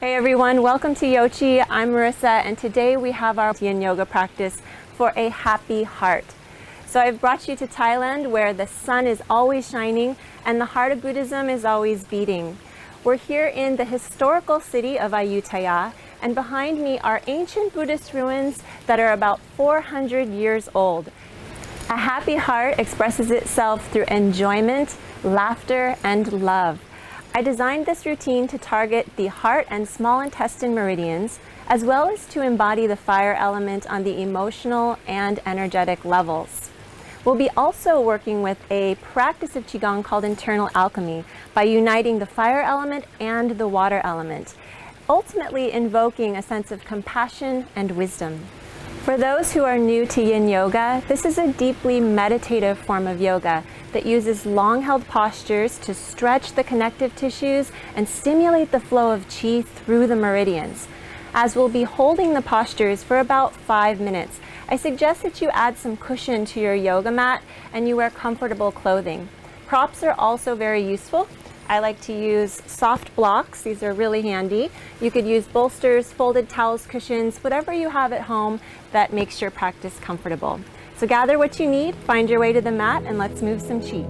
Hey everyone, welcome to YOQI. I'm Marisa, and today we have our Yin yoga practice for a happy heart. So I've brought you to Thailand, where the sun is always shining and the heart of Buddhism is always beating. We're here in the historical city of Ayutthaya, and behind me are ancient Buddhist ruins that are about 400 years old. A happy heart expresses itself through enjoyment, laughter, and love. I designed this routine to target the heart and small intestine meridians, as well as to embody the fire element on the emotional and energetic levels. We'll be also working with a practice of Qigong called internal alchemy by uniting the fire element and the water element, ultimately invoking a sense of compassion and wisdom. For those who are new to Yin Yoga, this is a deeply meditative form of yoga that uses long-held postures to stretch the connective tissues and stimulate the flow of Qi through the meridians. As we'll be holding the postures for about 5 minutes, I suggest that you add some cushion to your yoga mat and you wear comfortable clothing. Props are also very useful. I like to use soft blocks. These are really handy. You could use bolsters, folded towels, cushions, whatever you have at home that makes your practice comfortable. So gather what you need, find your way to the mat, and let's move some Qi.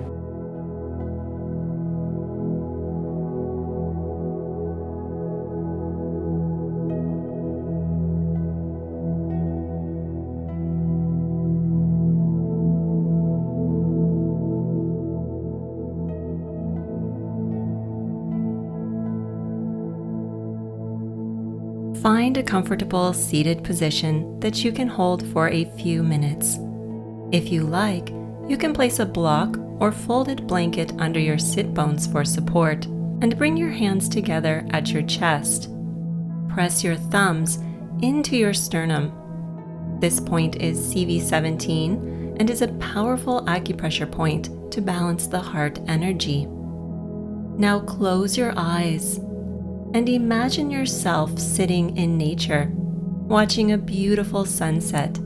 Find a comfortable seated position that you can hold for a few minutes. If you like, you can place a block or folded blanket under your sit bones for support and bring your hands together at your chest. Press your thumbs into your sternum. This point is CV17 and is a powerful acupressure point to balance the heart energy. Now close your eyes and imagine yourself sitting in nature, watching a beautiful sunset.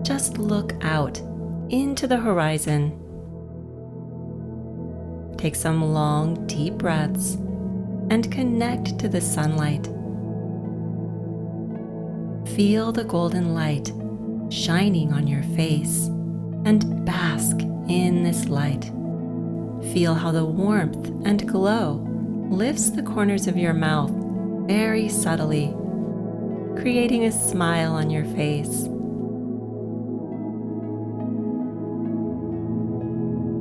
Just look out into the horizon. Take some long, deep breaths and connect to the sunlight. Feel the golden light shining on your face and bask in this light. Feel how the warmth and glow lifts the corners of your mouth very subtly, creating a smile on your face.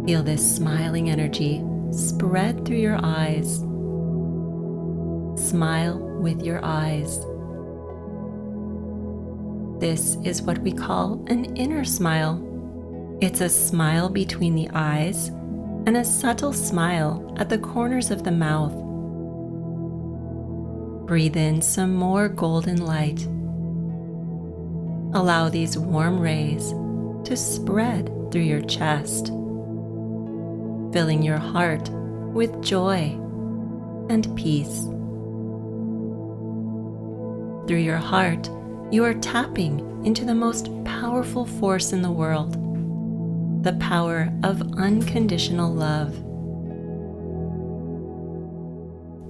Feel this smiling energy spread through your eyes. Smile with your eyes. This is what we call an inner smile. It's a smile between the eyes and a subtle smile at the corners of the mouth. Breathe in some more golden light. Allow these warm rays to spread through your chest, filling your heart with joy and peace. Through your heart, you are tapping into the most powerful force in the world, the power of unconditional love.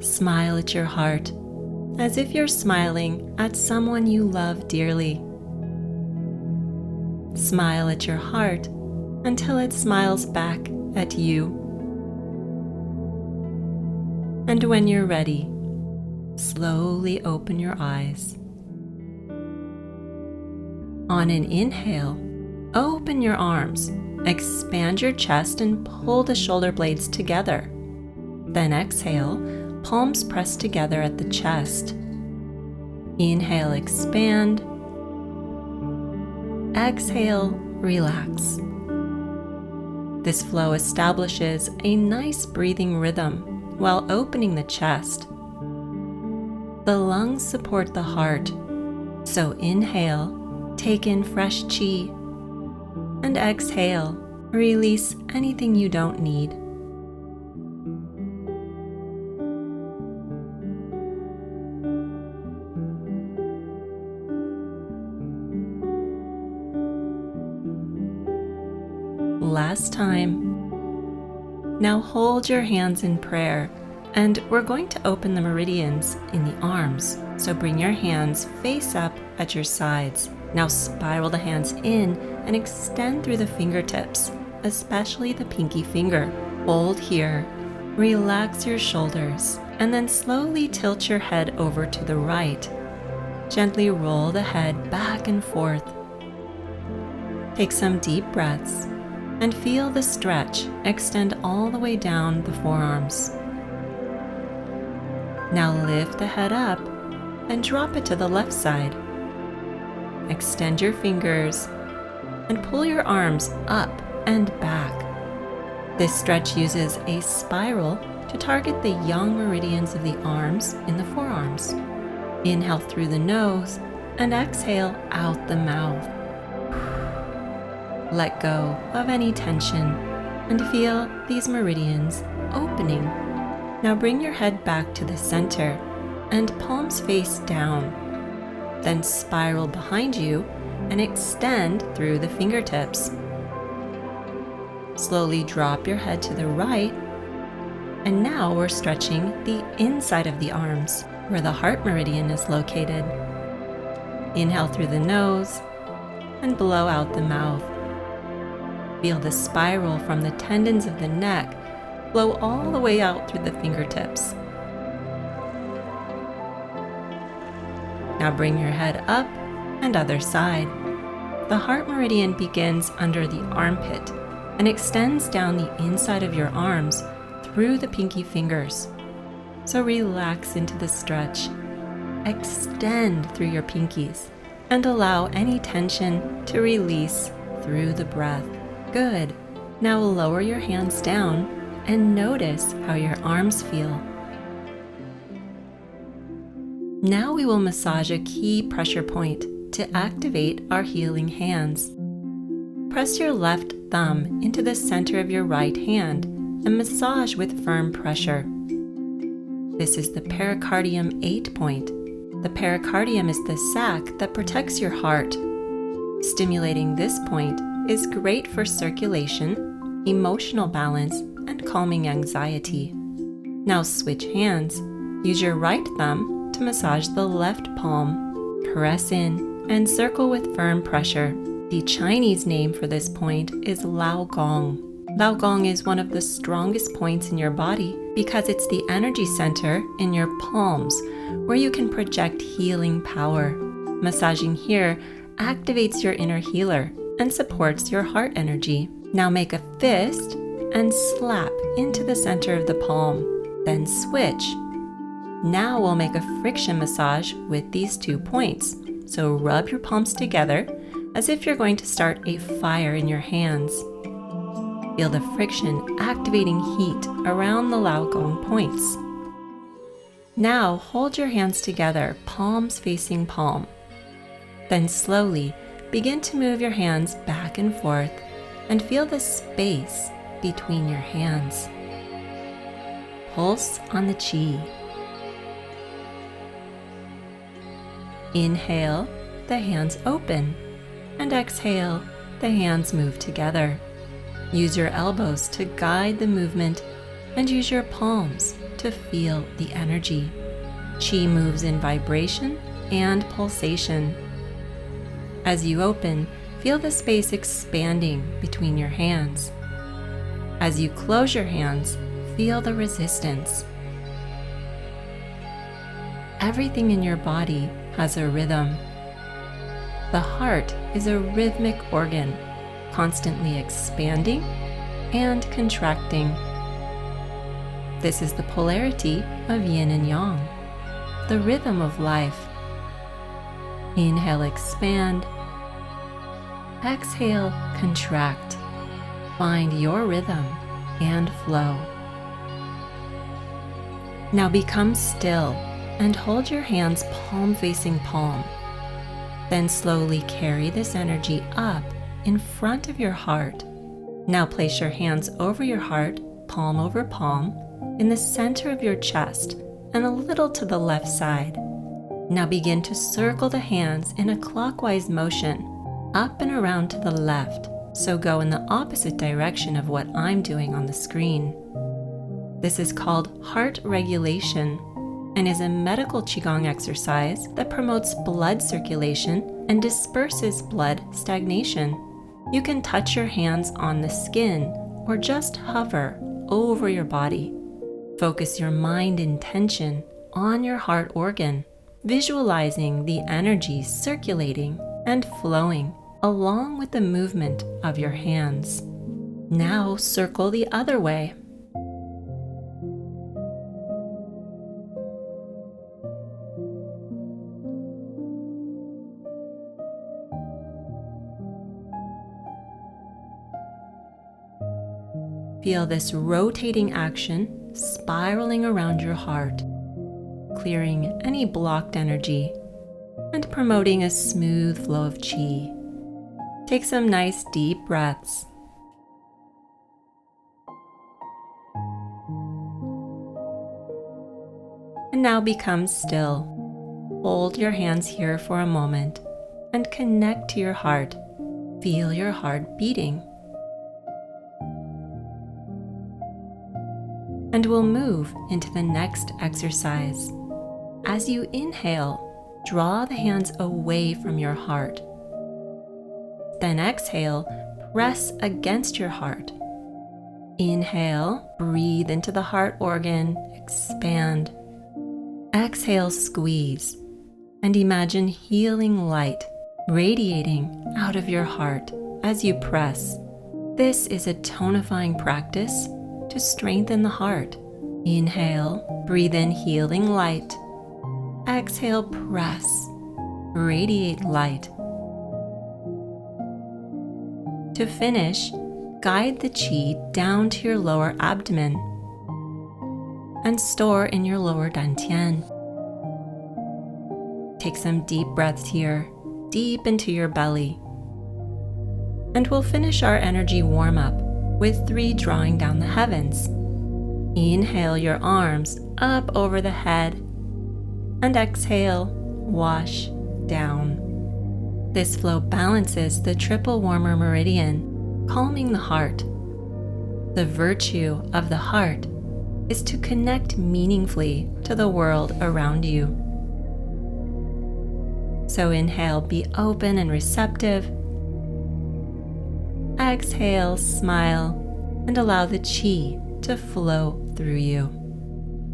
Smile at your heart as if you're smiling at someone you love dearly. Smile at your heart until it smiles back at you. And when you're ready, slowly open your eyes. On an inhale, open your arms. Expand your chest and pull the shoulder blades together. Then exhale, palms pressed together at the chest. Inhale, expand. Exhale, relax. This flow establishes a nice breathing rhythm while opening the chest. The lungs support the heart, so inhale, take in fresh Qi, and exhale, release anything you don't need. Last time. Now hold your hands in prayer And we're going to open the meridians in the arms. So bring your hands face up at your sides. Now spiral the hands in and extend through the fingertips, especially the pinky finger. Hold here. Relax your shoulders, and then slowly tilt your head over to the right. Gently roll the head back and forth. Take some deep breaths and feel the stretch extend all the way down the forearms. Now lift the head up and drop it to the left side. Extend your fingers and pull your arms up and back. This stretch uses a spiral to target the yang meridians of the arms in the forearms. Inhale through the nose and exhale out the mouth. Let go of any tension and feel these meridians opening. Now bring your head back to the center and palms face down. Then spiral behind you and extend through the fingertips. Slowly drop your head to the right, and now we're stretching the inside of the arms, where the heart meridian is located. Inhale through the nose and blow out the mouth. Feel the spiral from the tendons of the neck flow all the way out through the fingertips. Now bring your head up and other side. The heart meridian begins under the armpit and extends down the inside of your arms through the pinky fingers. So relax into the stretch. Extend through your pinkies and allow any tension to release through the breath. Good. Now lower your hands down and notice how your arms feel. Now we will massage a key pressure point to activate our healing hands. Press your left thumb into the center of your right hand and massage with firm pressure. This is the pericardium 8 point. The pericardium is the sac that protects your heart. Stimulating this point is great for circulation, emotional balance, and calming anxiety. Now switch hands. Use your right thumb to massage the left palm. Press in and circle with firm pressure. The Chinese name for this point is Lao Gong. Lao Gong is one of the strongest points in your body because it's the energy center in your palms where you can project healing power. Massaging here activates your inner healer and supports your heart energy. Now make a fist and slap into the center of the palm. Then switch. Now we'll make a friction massage with these 2 points. So rub your palms together as if you're going to start a fire in your hands. Feel the friction activating heat around the Lao Gong points. Now hold your hands together, palms facing palm. Then slowly begin to move your hands back and forth and feel the space between your hands. Pulse on the Qi. Inhale, the hands open, and exhale, the hands move together. Use your elbows to guide the movement and use your palms to feel the energy. Qi moves in vibration and pulsation. As you open, feel the space expanding between your hands. As you close your hands, feel the resistance. Everything in your body has a rhythm. The heart is a rhythmic organ, constantly expanding and contracting. This is the polarity of yin and yang, the rhythm of life. Inhale, expand. Exhale, contract. Find your rhythm and flow. Now become still and hold your hands palm facing palm. Then slowly carry this energy up in front of your heart. Now place your hands over your heart, palm over palm, in the center of your chest and a little to the left side. Now begin to circle the hands in a clockwise motion, up and around to the left, so go in the opposite direction of what I'm doing on the screen. This is called heart regulation and is a medical Qigong exercise that promotes blood circulation and disperses blood stagnation. You can touch your hands on the skin or just hover over your body. Focus your mind intention on your heart organ, visualizing the energy circulating and flowing along with the movement of your hands. Now circle the other way. Feel this rotating action spiraling around your heart, clearing any blocked energy and promoting a smooth flow of qi. Take some nice deep breaths. And now become still. Hold your hands here for a moment and connect to your heart. Feel your heart beating. And we'll move into the next exercise. As you inhale, draw the hands away from your heart. Then exhale, press against your heart. Inhale, breathe into the heart organ, expand. Exhale, squeeze, and imagine healing light radiating out of your heart as you press. This is a tonifying practice to strengthen the heart. Inhale, breathe in healing light. Exhale, press, radiate light. To finish, guide the qi down to your lower abdomen and store in your lower dantian. Take some deep breaths here, deep into your belly. And we'll finish our energy warm-up with 3 drawing down the heavens. Inhale your arms up over the head and exhale, wash down. This flow balances the triple warmer meridian, calming the heart. The virtue of the heart is to connect meaningfully to the world around you. So inhale, be open and receptive. Exhale, smile, and allow the qi to flow through you.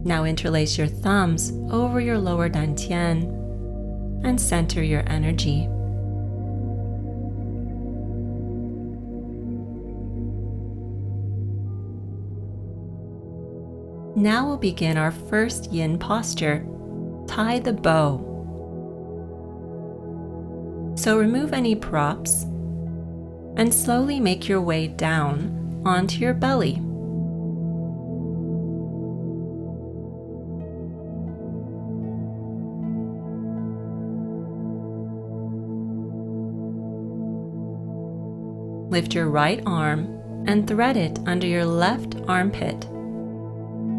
Now interlace your thumbs over your lower dantian and center your energy. Now we'll begin our first yin posture, tie the bow. So remove any props and slowly make your way down onto your belly. Lift your right arm and thread it under your left armpit.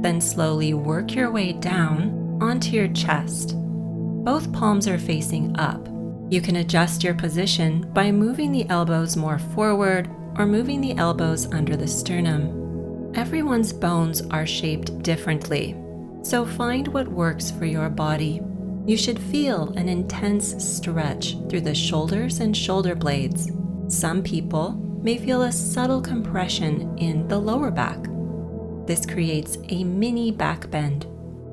Then slowly work your way down onto your chest. Both palms are facing up. You can adjust your position by moving the elbows more forward or moving the elbows under the sternum. Everyone's bones are shaped differently, so find what works for your body. You should feel an intense stretch through the shoulders and shoulder blades. Some people may feel a subtle compression in the lower back. This creates a mini back bend.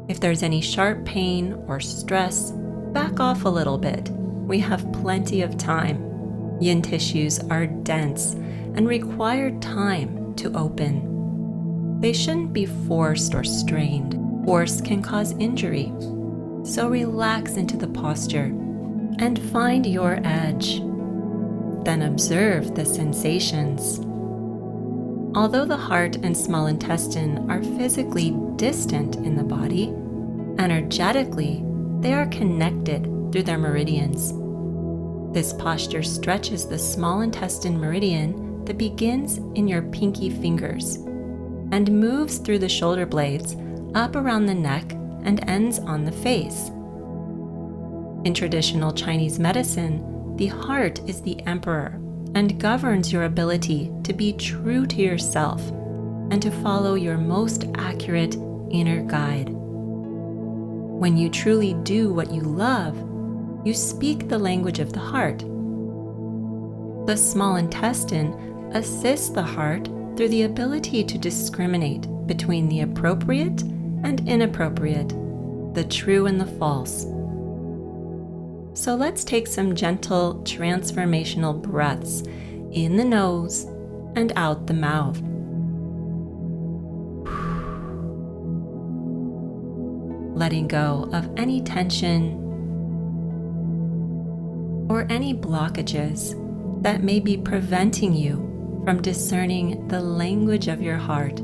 If there's any sharp pain or stress, back off a little bit. We have plenty of time. Yin tissues are dense and require time to open. They shouldn't be forced or strained. Force can cause injury. So relax into the posture and find your edge. Then observe the sensations. Although the heart and small intestine are physically distant in the body, energetically, they are connected through their meridians. This posture stretches the small intestine meridian that begins in your pinky fingers and moves through the shoulder blades up around the neck and ends on the face. In traditional Chinese medicine, the heart is the emperor and governs your ability to be true to yourself and to follow your most accurate inner guide. When you truly do what you love, you speak the language of the heart. The small intestine assists the heart through the ability to discriminate between the appropriate and inappropriate, the true and the false. So let's take some gentle transformational breaths in the nose and out the mouth. Letting go of any tension or any blockages that may be preventing you from discerning the language of your heart.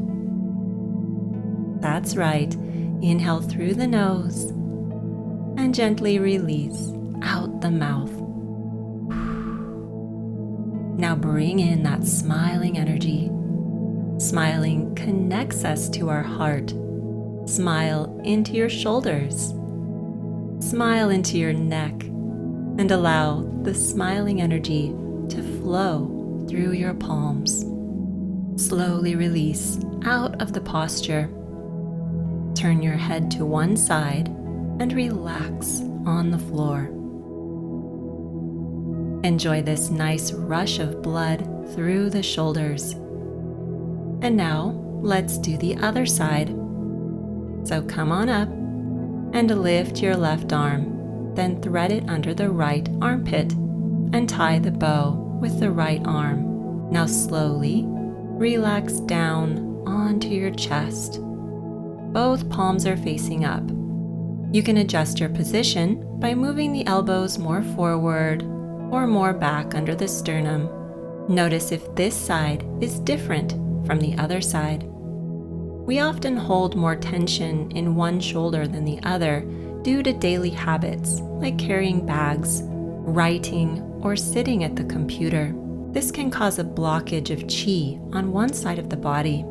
That's right. Inhale through the nose and gently release out the mouth. Now bring in that smiling energy. Smiling connects us to our heart. Smile into your shoulders. Smile into your neck and allow the smiling energy to flow through your palms. Slowly release out of the posture. Turn your head to one side and relax on the floor. Enjoy this nice rush of blood through the shoulders. And now let's do the other side. So come on up and lift your left arm, then thread it under the right armpit and tie the bow with the right arm. Now slowly relax down onto your chest. Both palms are facing up. You can adjust your position by moving the elbows more forward or more back under the sternum. Notice if this side is different from the other side. We often hold more tension in one shoulder than the other due to daily habits like carrying bags, writing, or sitting at the computer. This can cause a blockage of qi on one side of the body.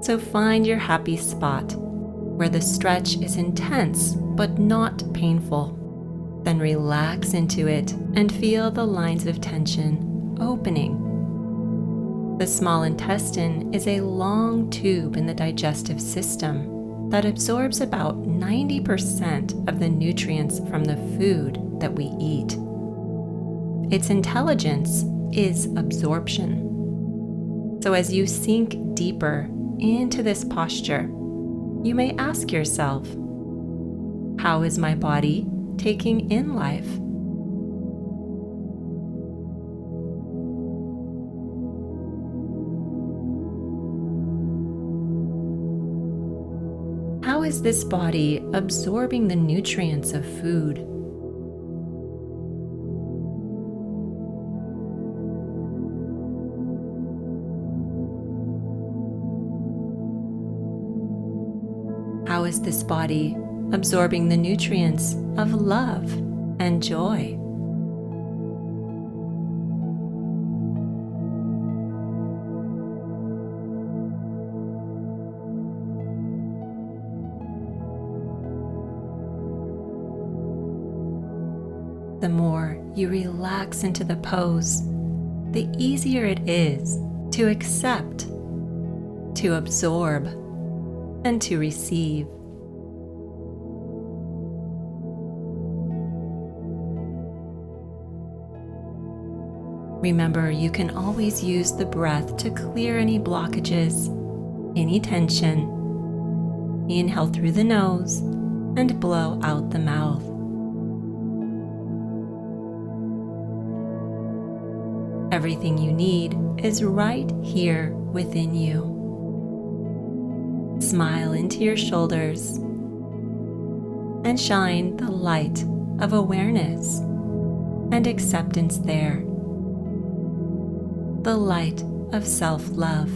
So find your happy spot where the stretch is intense but not painful. Then relax into it and feel the lines of tension opening. The small intestine is a long tube in the digestive system that absorbs about 90% of the nutrients from the food that we eat. Its intelligence is absorption. So as you sink deeper into this posture, you may ask yourself, how is my body taking in life? How is this body absorbing the nutrients of food? How is this body absorbing the nutrients of love and joy? The more you relax into the pose, the easier it is to accept, to absorb, and to receive. Remember, you can always use the breath to clear any blockages, any tension. Inhale through the nose and blow out the mouth. Everything you need is right here within you. Smile into your shoulders and shine the light of awareness and acceptance there. The light of self-love.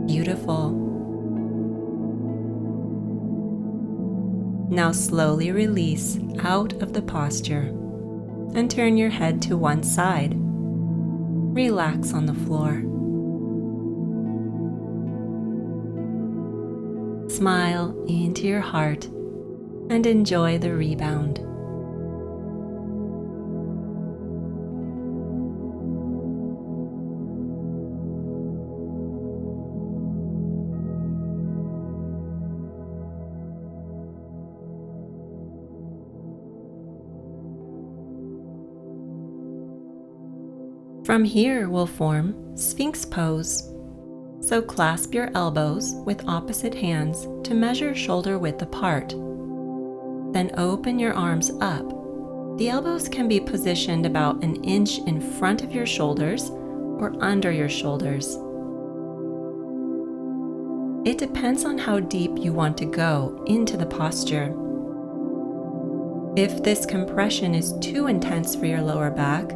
Beautiful. Now slowly release out of the posture. and turn your head to one side. Relax on the floor. Smile into your heart and enjoy the rebound. From here, we'll form Sphinx Pose. So clasp your elbows with opposite hands to measure shoulder width apart. Then open your arms up. The elbows can be positioned about an inch in front of your shoulders or under your shoulders. It depends on how deep you want to go into the posture. If this compression is too intense for your lower back,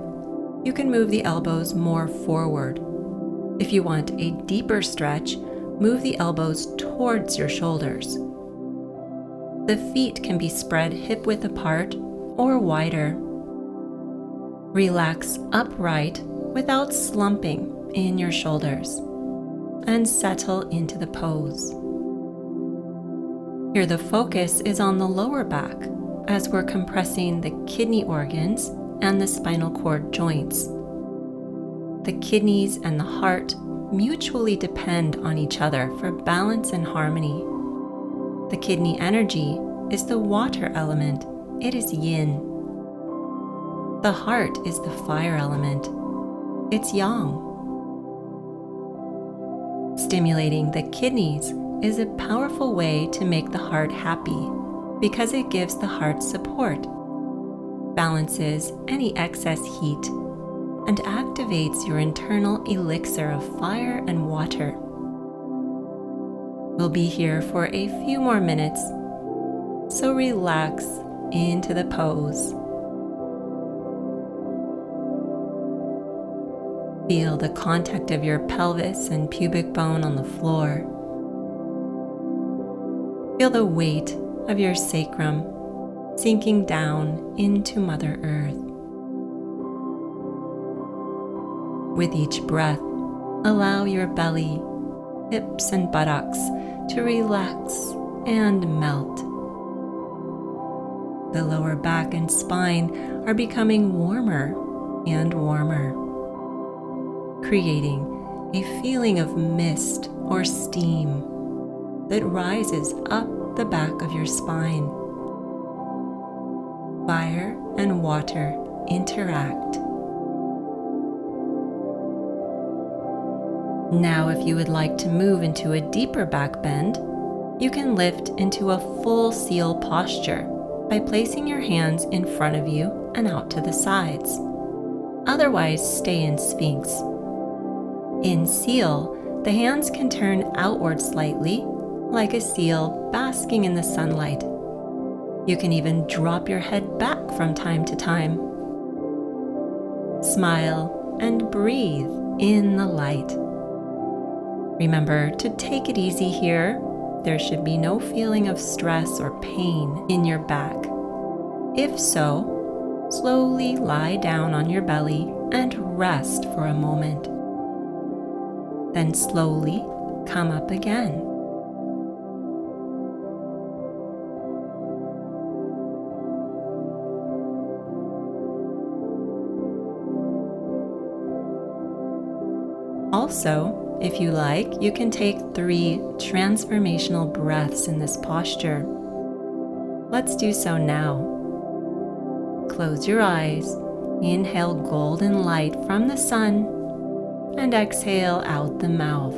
you can move the elbows more forward. If you want a deeper stretch, move the elbows towards your shoulders. The feet can be spread hip-width apart or wider. Relax upright without slumping in your shoulders and settle into the pose. Here the focus is on the lower back as we're compressing the kidney organs and the spinal cord joints. The kidneys and the heart mutually depend on each other for balance and harmony. The kidney energy is the water element. It is yin. The heart is the fire element. It's yang. Stimulating the kidneys is a powerful way to make the heart happy because it gives the heart support, balances any excess heat, and activates your internal elixir of fire and water. We'll be here for a few more minutes, so relax into the pose. Feel the contact of your pelvis and pubic bone on the floor. Feel the weight of your sacrum sinking down into Mother Earth. With each breath, allow your belly, hips, and buttocks to relax and melt. The lower back and spine are becoming warmer and warmer, creating a feeling of mist or steam that rises up the back of your spine. Fire and water interact. Now, if you would like to move into a deeper back bend, you can lift into a full seal posture by placing your hands in front of you and out to the sides. Otherwise, stay in Sphinx. In seal, the hands can turn outward slightly, like a seal basking in the sunlight. You can even drop your head back from time to time. Smile and breathe in the light. Remember to take it easy here. There should be no feeling of stress or pain in your back. If so, slowly lie down on your belly and rest for a moment. Then slowly come up again. Also, if you like, you can take 3 transformational breaths in this posture. Let's do so now. Close your eyes, inhale golden light from the sun, and exhale out the mouth.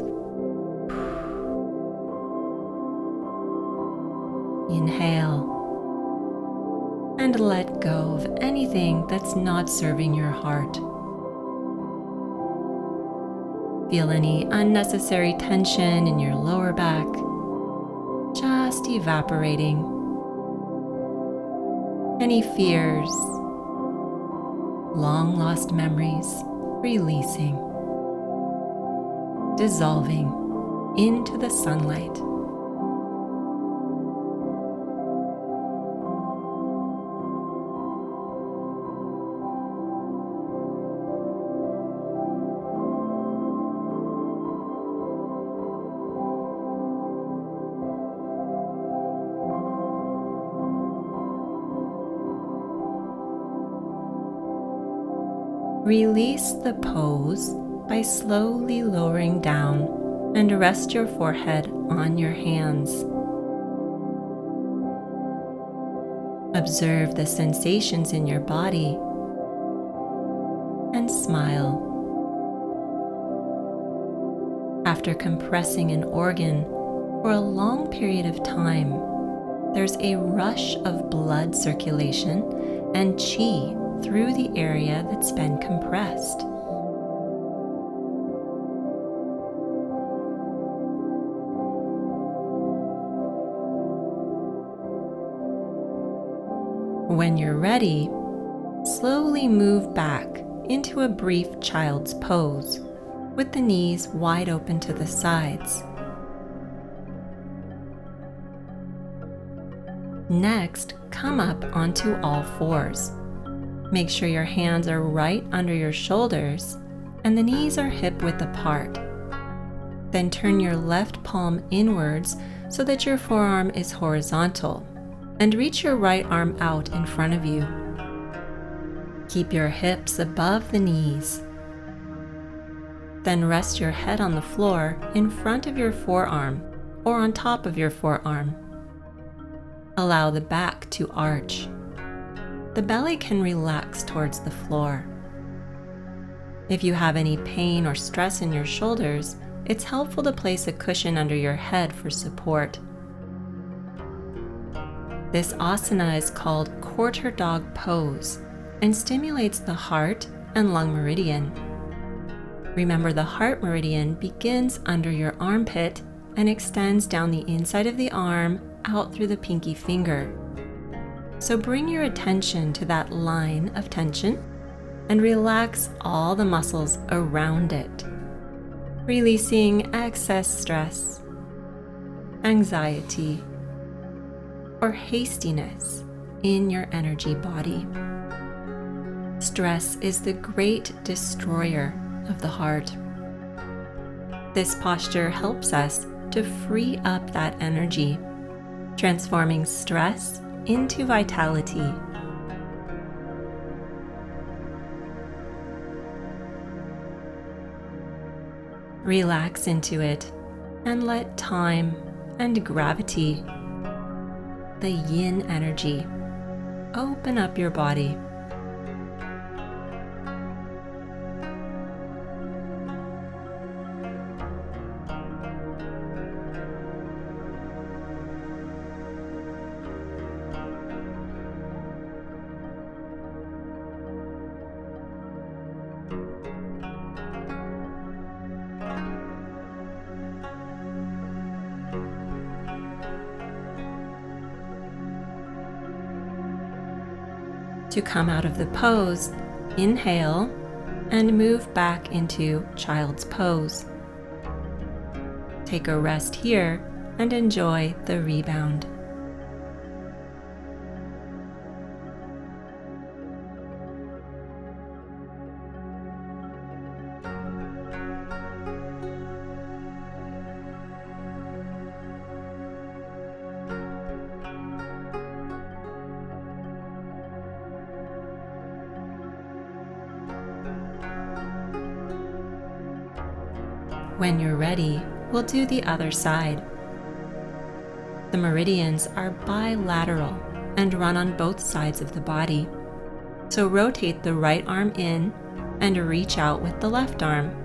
Inhale, and let go of anything that's not serving your heart. Feel any unnecessary tension in your lower back, just evaporating. Any fears, long lost memories, releasing, dissolving into the sunlight. Release the pose by slowly lowering down and rest your forehead on your hands. Observe the sensations in your body and smile. After compressing an organ for a long period of time, there's a rush of blood circulation and qi through the area that's been compressed. When you're ready, slowly move back into a brief child's pose with the knees wide open to the sides. Next, come up onto all fours. Make sure your hands are right under your shoulders and the knees are hip-width apart. Then turn your left palm inwards so that your forearm is horizontal, and reach your right arm out in front of you. Keep your hips above the knees. Then rest your head on the floor in front of your forearm or on top of your forearm. Allow the back to arch. The belly can relax towards the floor. If you have any pain or stress in your shoulders, it's helpful to place a cushion under your head for support. This asana is called quarter dog pose and stimulates the heart and lung meridian. Remember, the heart meridian begins under your armpit and extends down the inside of the arm out through the pinky finger. So bring your attention to that line of tension and relax all the muscles around it, releasing excess stress, anxiety, or hastiness in your energy body. Stress is the great destroyer of the heart. This posture helps us to free up that energy, transforming stress into vitality. Relax into it and let time and gravity, the yin energy, open up your body. To come out of the pose, inhale and move back into child's pose. Take a rest here and enjoy the rebound. When you're ready, we'll do the other side. The meridians are bilateral and run on both sides of the body. So rotate the right arm in and reach out with the left arm.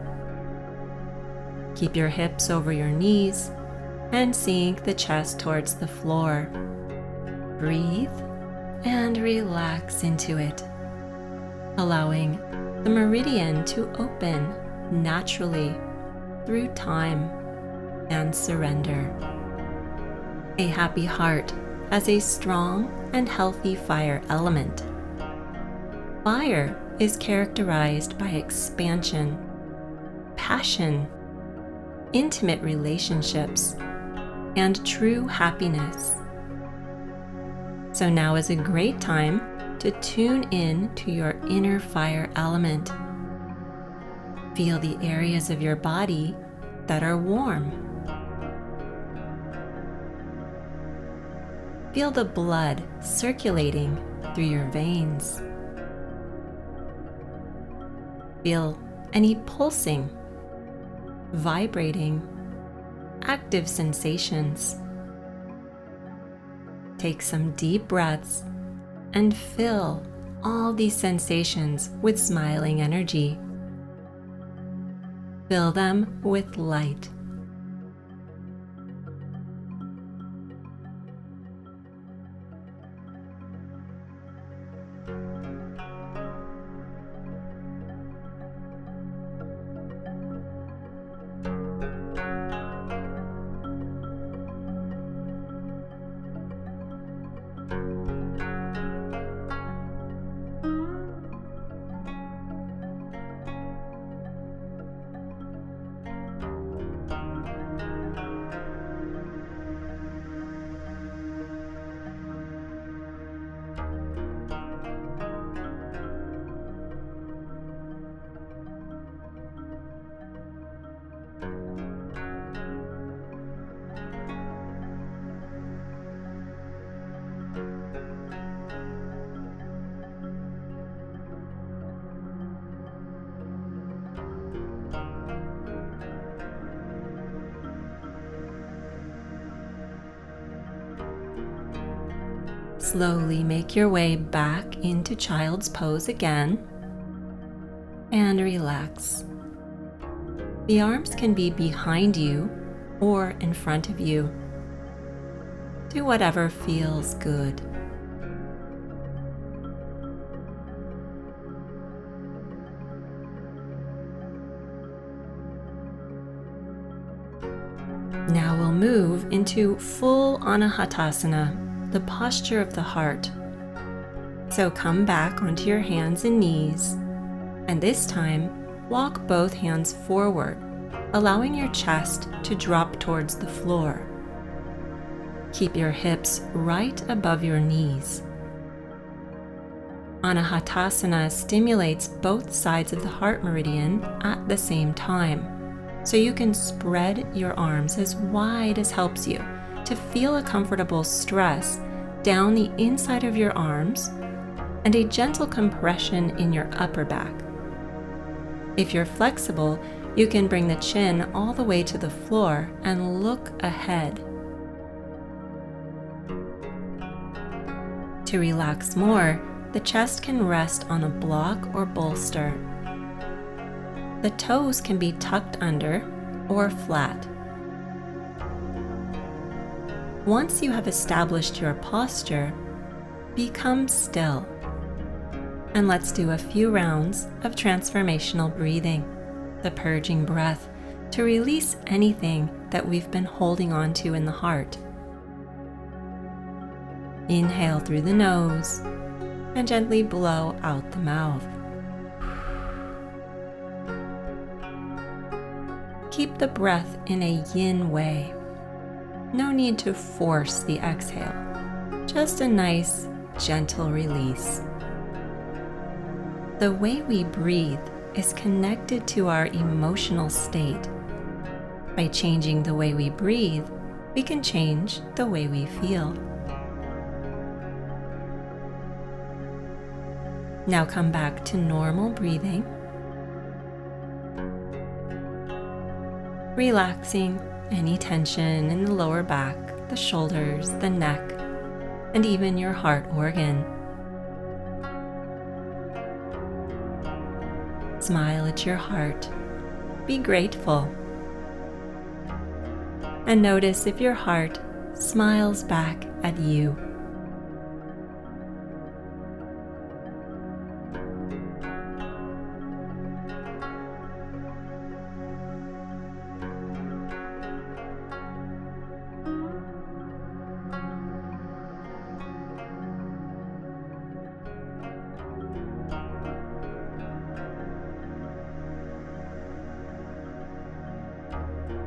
Keep your hips over your knees and sink the chest towards the floor. Breathe and relax into it, allowing the meridian to open naturally through time and surrender. A happy heart has a strong and healthy fire element. Fire is characterized by expansion, passion, intimate relationships, and true happiness. So now is a great time to tune in to your inner fire element. Feel the areas of your body that are warm. Feel the blood circulating through your veins. Feel any pulsing, vibrating, active sensations. Take some deep breaths and fill all these sensations with smiling energy. Fill them with light. Slowly make your way back into child's pose again and relax. The arms can be behind you or in front of you. Do whatever feels good. Now we'll move into full Anahatasana, the posture of the heart. So come back onto your hands and knees, and this time walk both hands forward, allowing your chest to drop towards the floor. Keep your hips right above your knees. Anahatasana stimulates both sides of the heart meridian at the same time, so you can spread your arms as wide as helps you to feel a comfortable stress down the inside of your arms and a gentle compression in your upper back. If you're flexible, you can bring the chin all the way to the floor and look ahead. To relax more, the chest can rest on a block or bolster. The toes can be tucked under or flat. Once you have established your posture, become still. And let's do a few rounds of transformational breathing, the purging breath, to release anything that we've been holding on to in the heart. Inhale through the nose and gently blow out the mouth. Keep the breath in a yin way. No need to force the exhale, just a nice, gentle release. The way we breathe is connected to our emotional state. By changing the way we breathe, we can change the way we feel. Now come back to normal breathing, relaxing any tension in the lower back, the shoulders, the neck, and even your heart organ. Smile at your heart. Be grateful. And notice if your heart smiles back at you.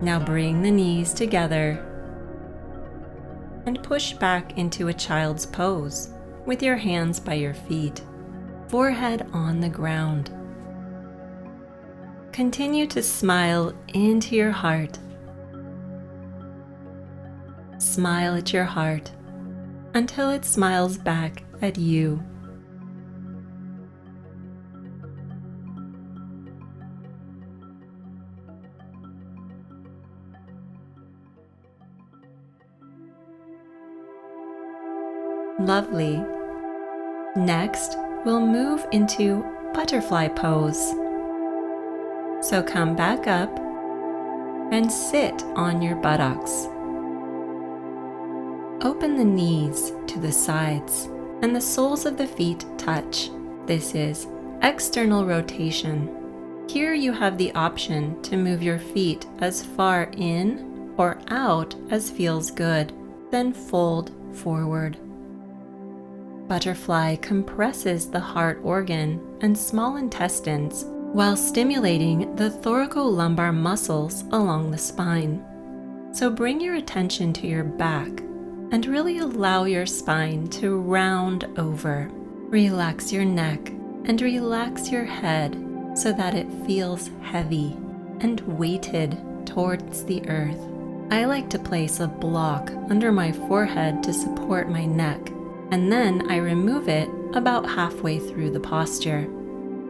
Now bring the knees together and push back into a child's pose with your hands by your feet, forehead on the ground. Continue to smile into your heart. Smile at your heart until it smiles back at you. Lovely. Next, we'll move into butterfly pose. So come back up and sit on your buttocks. Open the knees to the sides and the soles of the feet touch. This is external rotation. Here you have the option to move your feet as far in or out as feels good, then fold forward. Butterfly compresses the heart organ and small intestines while stimulating the thoracolumbar muscles along the spine. So bring your attention to your back and really allow your spine to round over. Relax your neck and relax your head so that it feels heavy and weighted towards the earth. I like to place a block under my forehead to support my neck, and then I remove it about halfway through the posture.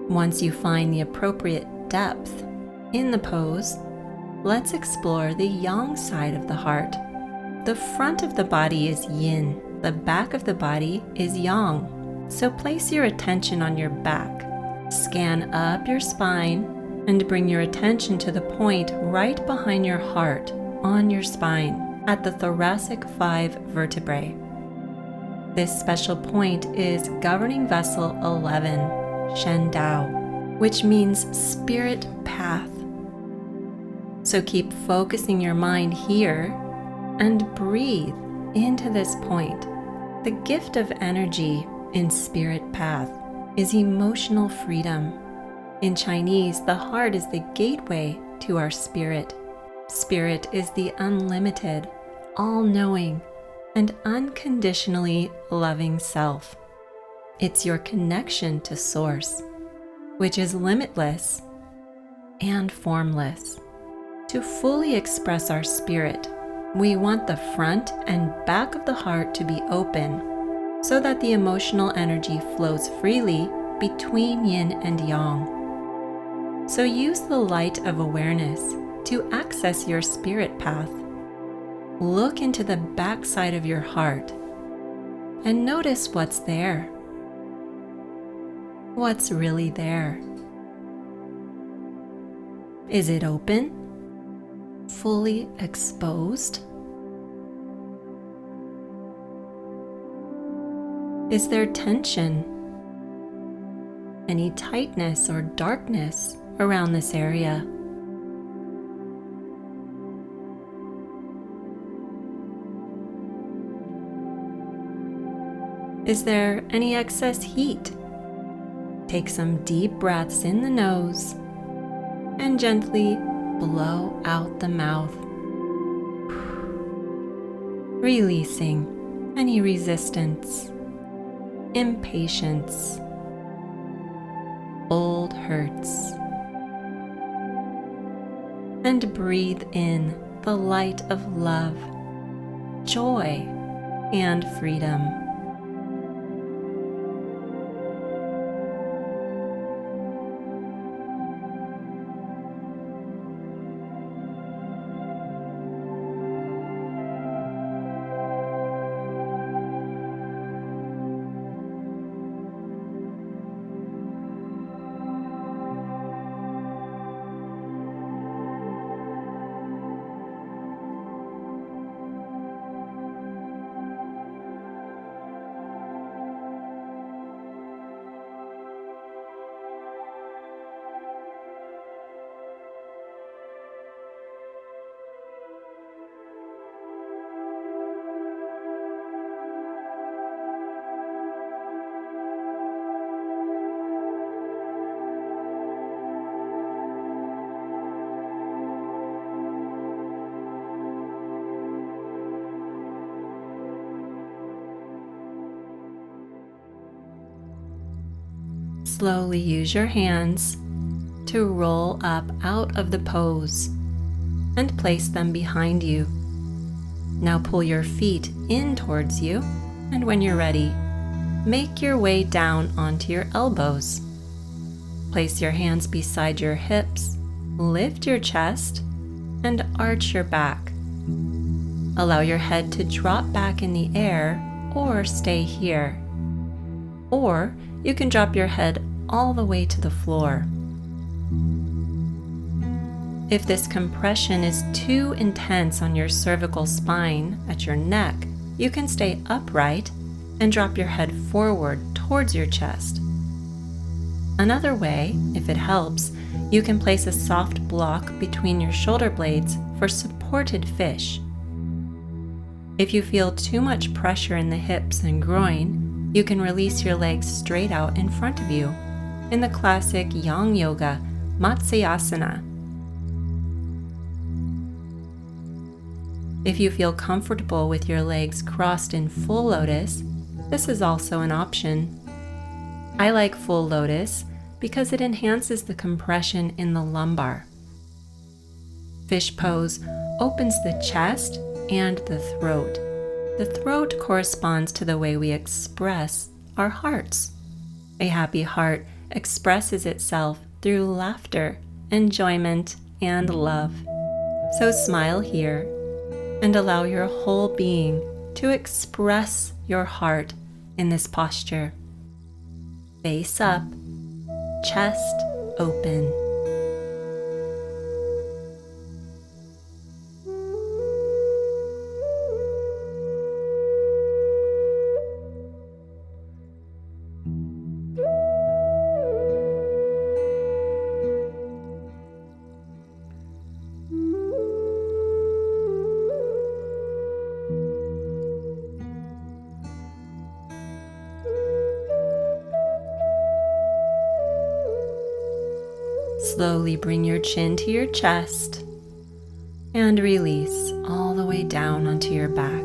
Once you find the appropriate depth in the pose, let's explore the yang side of the heart. The front of the body is yin, the back of the body is yang. So place your attention on your back, scan up your spine, and bring your attention to the point right behind your heart on your spine at the thoracic 5 vertebrae. This special point is governing vessel 11, Shen Dao, which means spirit path. So keep focusing your mind here and breathe into this point. The gift of energy in spirit path is emotional freedom. In Chinese, the heart is the gateway to our spirit. Spirit is the unlimited, all-knowing, and unconditionally loving self. It's your connection to Source, which is limitless and formless. To fully express our spirit, we want the front and back of the heart to be open so that the emotional energy flows freely between yin and yang. So use the light of awareness to access your spirit path. Look into the back side of your heart and notice what's there. What's really there? Is it open? Fully exposed? Is there tension? Any tightness or darkness around this area? Is there any excess heat? Take some deep breaths in the nose and gently blow out the mouth, releasing any resistance, impatience, old hurts. And breathe in the light of love, joy, and freedom. Slowly use your hands to roll up out of the pose and place them behind you. Now pull your feet in towards you, and when you're ready, make your way down onto your elbows. Place your hands beside your hips, lift your chest, and arch your back. Allow your head to drop back in the air or stay here. Or you can drop your head all the way to the floor. If this compression is too intense on your cervical spine at your neck, you can stay upright and drop your head forward towards your chest. Another way, if it helps, you can place a soft block between your shoulder blades for supported fish. If you feel too much pressure in the hips and groin, you can release your legs straight out in front of you in the classic Yang Yoga Matsyasana. If you feel comfortable with your legs crossed in full lotus, this is also an option. I like full lotus because it enhances the compression in the lumbar. Fish pose opens the chest and the throat. The throat corresponds to the way we express our hearts. A happy heart expresses itself through laughter, enjoyment, and love. So smile here and allow your whole being to express your heart in this posture. Face up, chest open. Slowly bring your chin to your chest and release all the way down onto your back.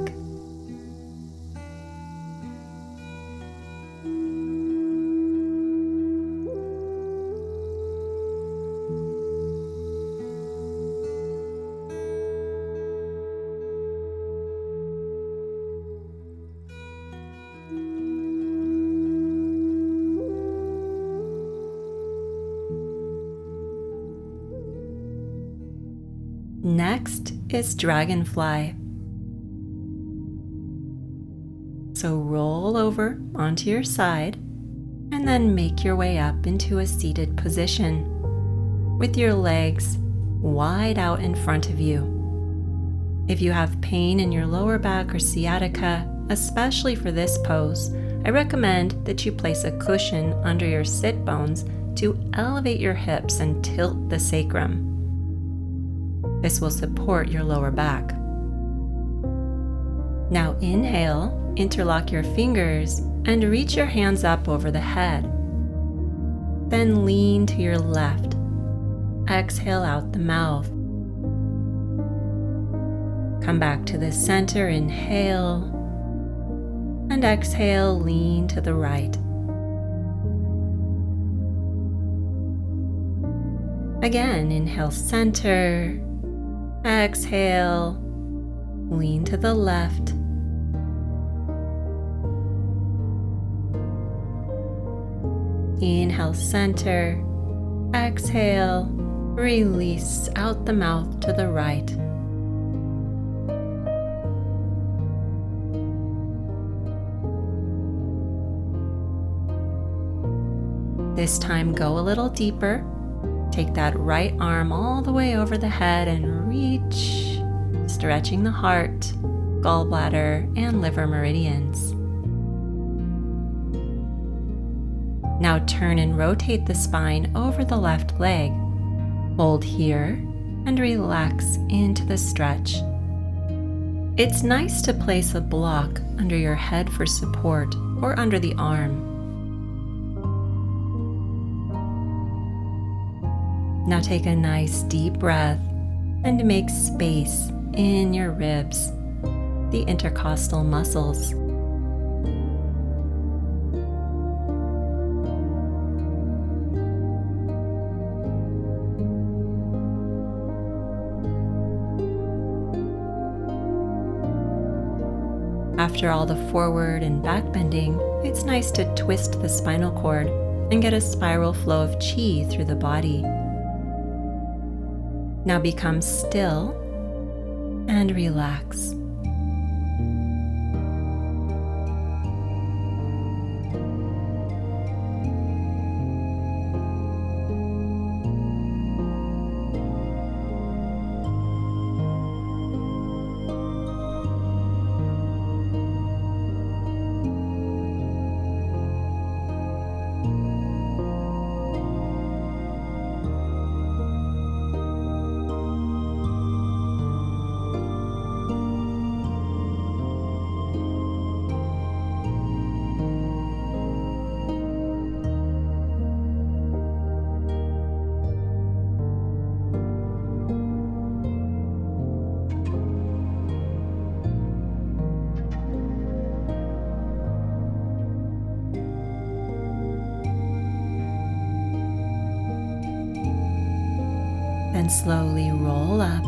Next is Dragonfly. So roll over onto your side and then make your way up into a seated position with your legs wide out in front of you. If you have pain in your lower back or sciatica, especially for this pose, I recommend that you place a cushion under your sit bones to elevate your hips and tilt the sacrum. This will support your lower back. Now inhale, interlock your fingers, and reach your hands up over the head. Then lean to your left. Exhale out the mouth. Come back to the center, inhale, and exhale, lean to the right. Again, inhale, center. Exhale, lean to the left. Inhale, center. Exhale, release out the mouth to the right. This time, go a little deeper. Take that right arm all the way over the head and reach, stretching the heart, gallbladder, and liver meridians. Now turn and rotate the spine over the left leg. Hold here and relax into the stretch. It's nice to place a block under your head for support or under the arm. Now take a nice deep breath and make space in your ribs, the intercostal muscles. After all the forward and back bending, it's nice to twist the spinal cord and get a spiral flow of qi through the body. Now become still and relax. And slowly roll up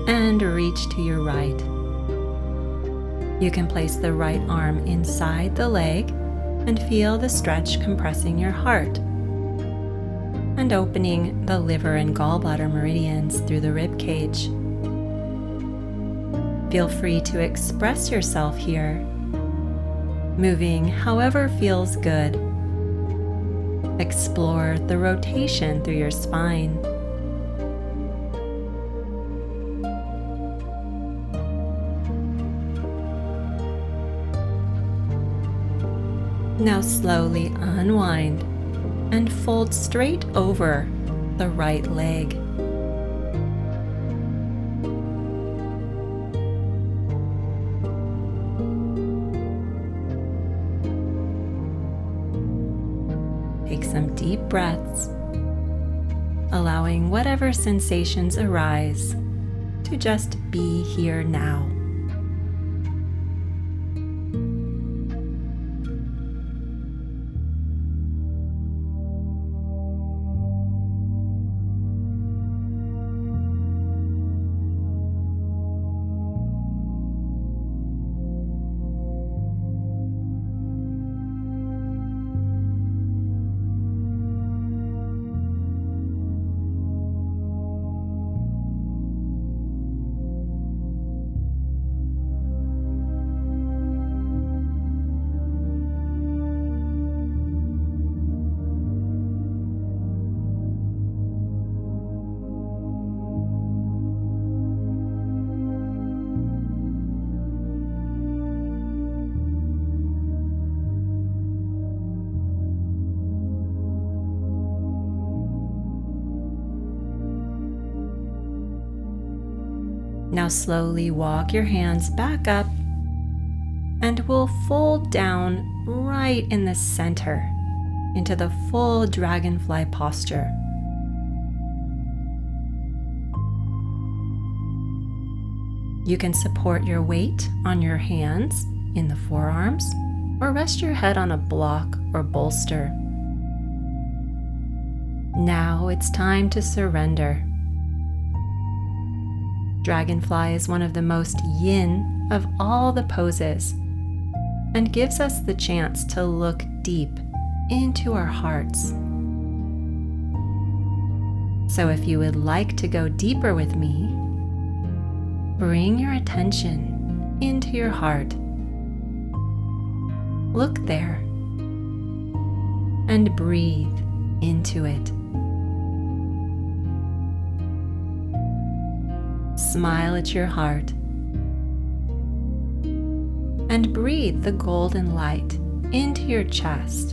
and reach to your right. You can place the right arm inside the leg and feel the stretch compressing your heart and opening the liver and gallbladder meridians through the rib cage. Feel free to express yourself here, moving however feels good. Explore the rotation through your spine. Now slowly unwind and fold straight over the right leg. Take some deep breaths, allowing whatever sensations arise to just be here now. Now slowly walk your hands back up and we'll fold down right in the center into the full dragonfly posture. You can support your weight on your hands in the forearms or rest your head on a block or bolster. Now it's time to surrender. Dragonfly is one of the most yin of all the poses and gives us the chance to look deep into our hearts. So if you would like to go deeper with me, bring your attention into your heart. Look there and breathe into it. Smile at your heart and breathe the golden light into your chest.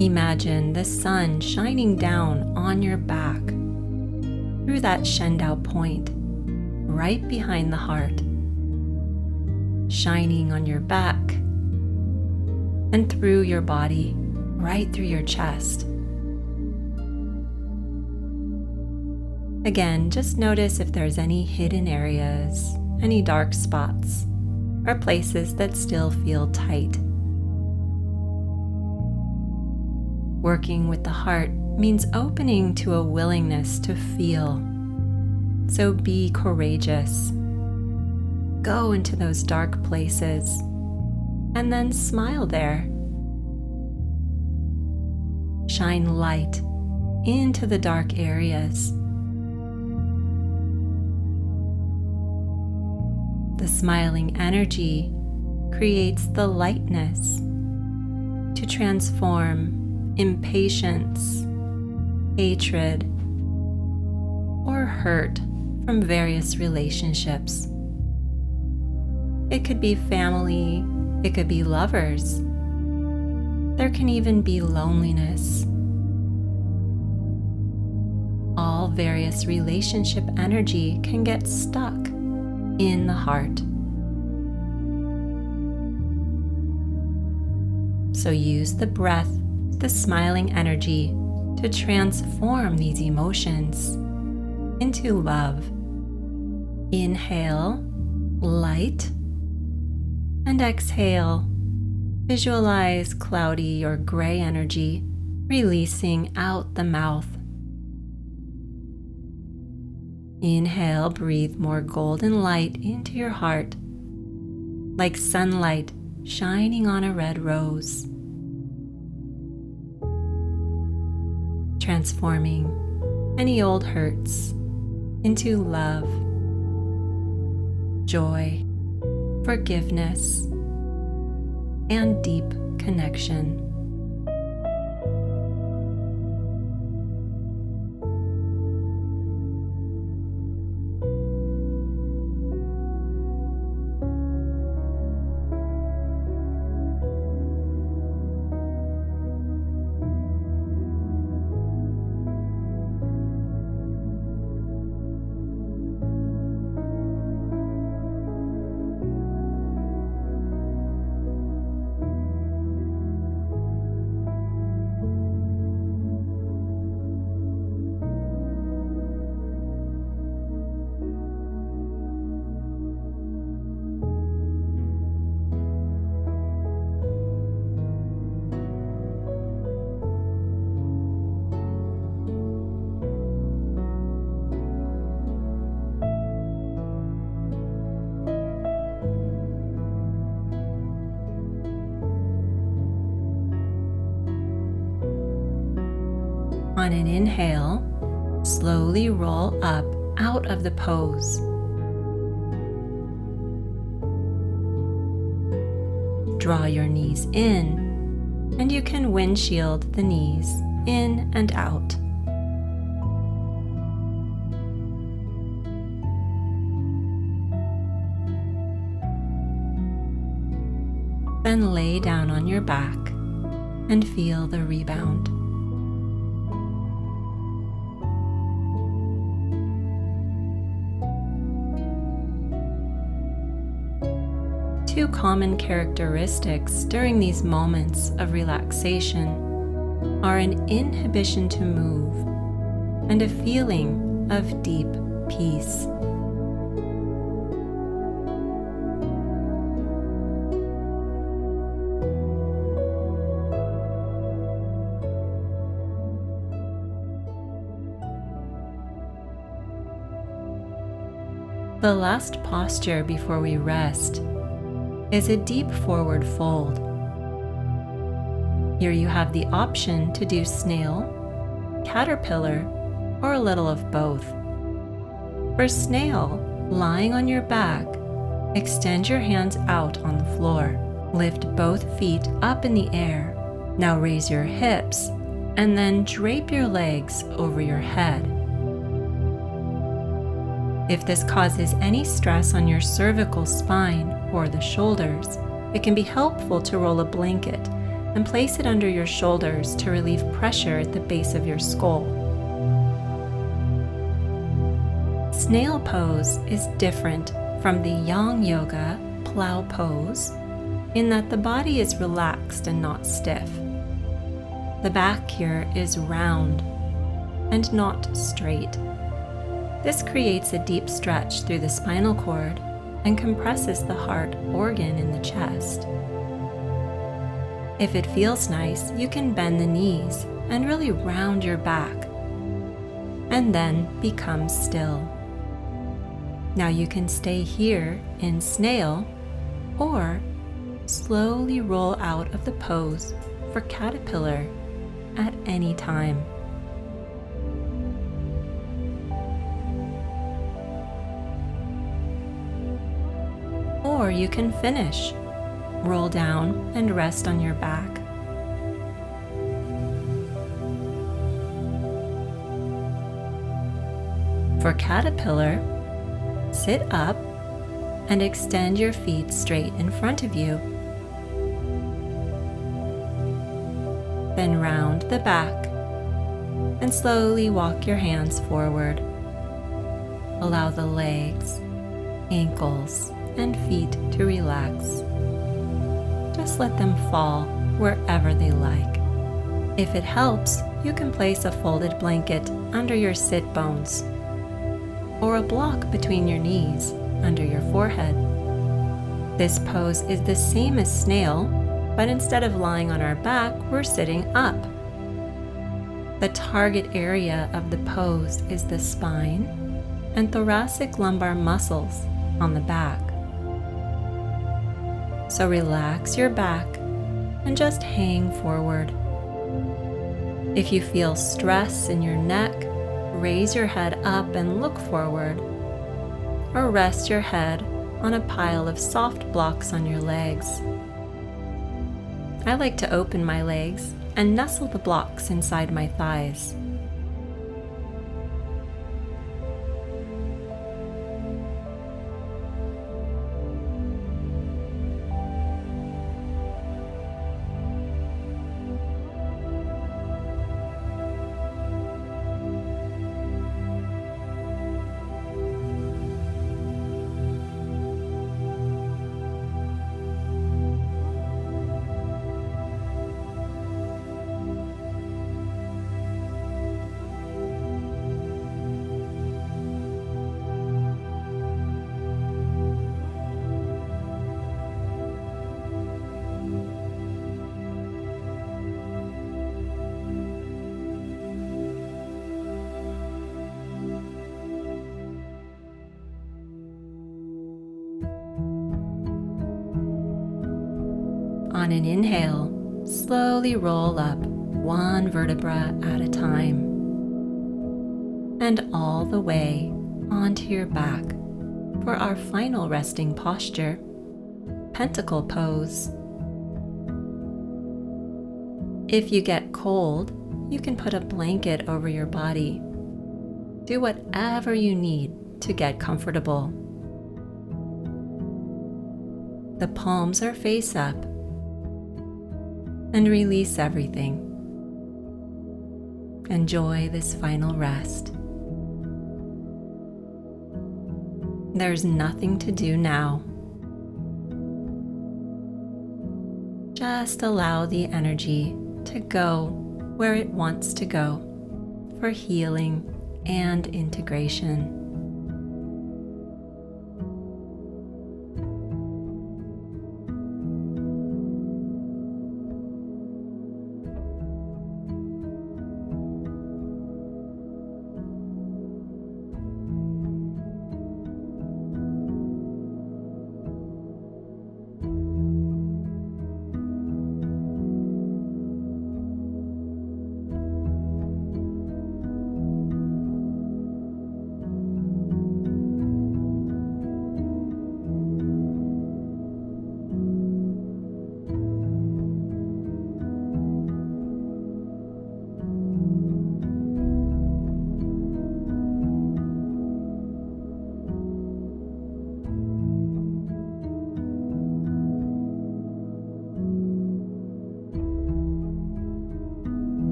Imagine the sun shining down on your back through that Shendao point right behind the heart, shining on your back and through your body, right through your chest. Again, just notice if there's any hidden areas, any dark spots, or places that still feel tight. Working with the heart means opening to a willingness to feel. So be courageous. Go into those dark places and then smile there. Shine light into the dark areas. The smiling energy creates the lightness to transform impatience, hatred, or hurt from various relationships. It could be family, it could be lovers. There can even be loneliness. All various relationship energy can get stuck in the heart. So use the breath, the smiling energy to transform these emotions into love. Inhale, light, and exhale. Visualize cloudy or gray energy releasing out the mouth. Inhale, breathe more golden light into your heart, like sunlight shining on a red rose, transforming any old hurts into love, joy, forgiveness, and deep connection. On an inhale, slowly roll up out of the pose. Draw your knees in, and you can windshield the knees in and out. Then lay down on your back and feel the rebound. Two common characteristics during these moments of relaxation are an inhibition to move and a feeling of deep peace. The last posture before we rest is a deep forward fold. Here you have the option to do snail, caterpillar, or a little of both. For snail, lying on your back, extend your hands out on the floor. Lift both feet up in the air. Now raise your hips and then drape your legs over your head. If this causes any stress on your cervical spine or the shoulders, it can be helpful to roll a blanket and place it under your shoulders to relieve pressure at the base of your skull. Snail pose is different from the Yang Yoga plow pose in that the body is relaxed and not stiff. The back here is round and not straight. This creates a deep stretch through the spinal cord and compresses the heart organ in the chest. If it feels nice, you can bend the knees and really round your back, and then become still. Now you can stay here in snail, or slowly roll out of the pose for caterpillar at any time. Or you can finish. Roll down and rest on your back. For caterpillar, sit up and extend your feet straight in front of you. Then round the back and slowly walk your hands forward. Allow the legs, ankles, and feet to relax. Just let them fall wherever they like. If it helps, you can place a folded blanket under your sit bones or a block between your knees under your forehead. This pose is the same as snail, but instead of lying on our back, we're sitting up. The target area of the pose is the spine and thoracic lumbar muscles on the back. So relax your back and just hang forward. If you feel stress in your neck, raise your head up and look forward, or rest your head on a pile of soft blocks on your legs. I like to open my legs and nestle the blocks inside my thighs. On an inhale, slowly roll up one vertebra at a time and all the way onto your back for our final resting posture, Pentacle Pose. If you get cold, you can put a blanket over your body. Do whatever you need to get comfortable. The palms are face up, and release everything. Enjoy this final rest. There's nothing to do now. Just allow the energy to go where it wants to go for healing and integration.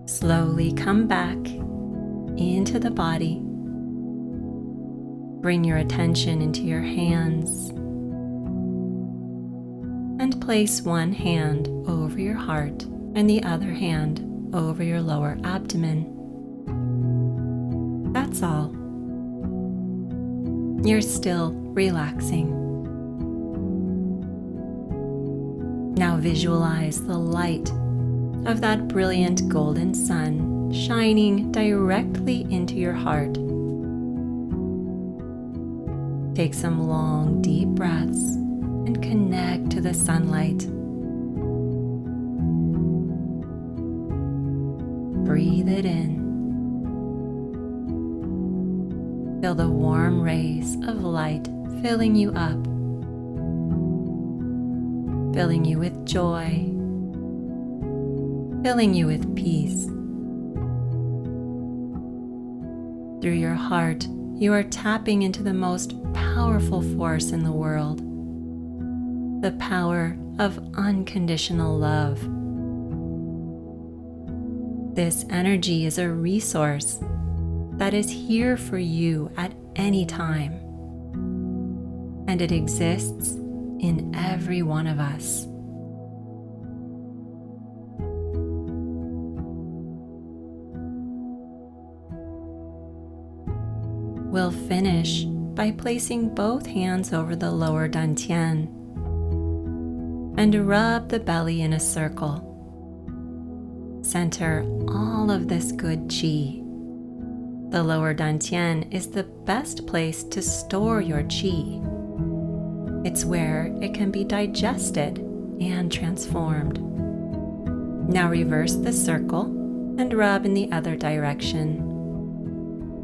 Slowly come back into the body. Bring your attention into your hands place one hand over your heart and the other hand over your lower abdomen. That's all. You're still relaxing. Now visualize the light of that brilliant golden sun shining directly into your heart. Take some long, deep breaths and connect to the sunlight. Breathe it in. Feel the warm rays of light filling you up, filling you with joy, filling you with peace. Through your heart, you are tapping into the most powerful force in the world, the power of unconditional love. This energy is a resource that is here for you at any time, and it exists in every one of us. We'll finish by placing both hands over the lower dantian and rub the belly in a circle. Center all of this good qi. The lower dantian is the best place to store your qi. It's where it can be digested and transformed. Now reverse the circle and rub in the other direction.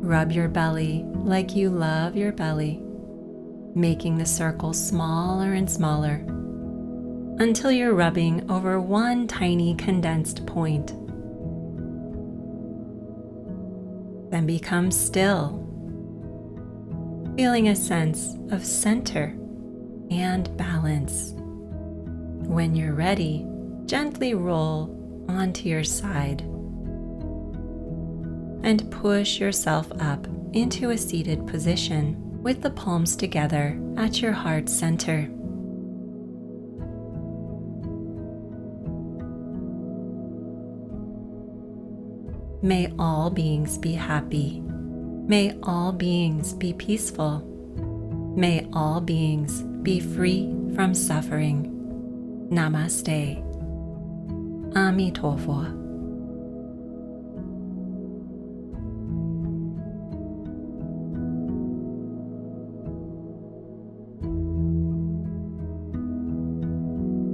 Rub your belly like you love your belly, making the circle smaller and smaller until you're rubbing over one tiny condensed point. Then become still, feeling a sense of center and balance. When you're ready, gently roll onto your side and push yourself up into a seated position with the palms together at your heart center. May all beings be happy. May all beings be peaceful. May all beings be free from suffering. Namaste. Amitofo.